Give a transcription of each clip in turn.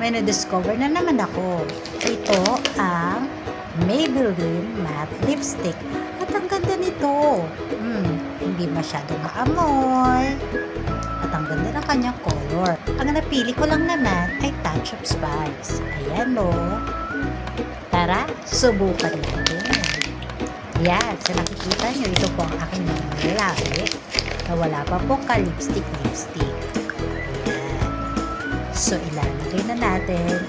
may na-discover na naman ako. Ito ang Maybelline Matte Lipstick. At ang ganda nito. Hindi masyadong maamoy. At ang ganda ng kanyang color. Ang napili ko lang naman ay Touch of Spice. Ayan o. Tara, subukan natin. Yan, sa nakikita nyo, ito po ang aking lalaki na wala pa po ka-lipstick. Ayan. So, ilalagay na natin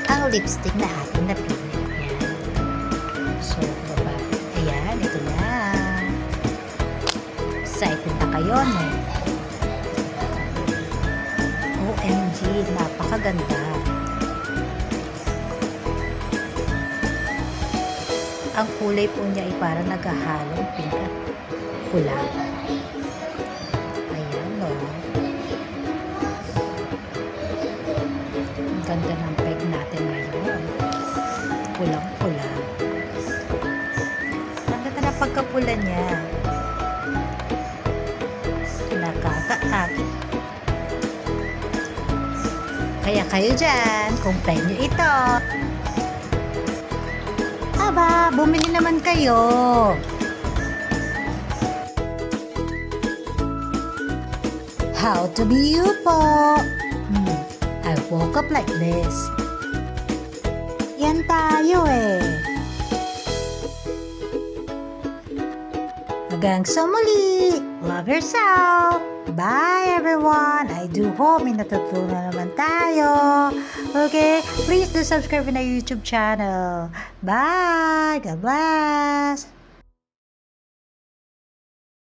ang lipstick na ating napili. Ayan. So, baba. Ayan, ito na. Excited na kayo, no? OMG, napakaganda. Ang kulay po niya ay parang naghahalong pink at pula. Ayan, no? Ang ganda ng peg natin ngayon. Pulang-pula. Ang ganda na pagkapula niya. Nakakaakit. Kaya kayo dyan, kung try nyo ito, aba, bumili naman kayo. How to be you po. I woke up like this. Yan tayo eh. Hanggang sa muli. Love yourself. Bye everyone. I do hope may natutunan naman tayo. Okay, please do subscribe in our YouTube channel. Bye. God bless.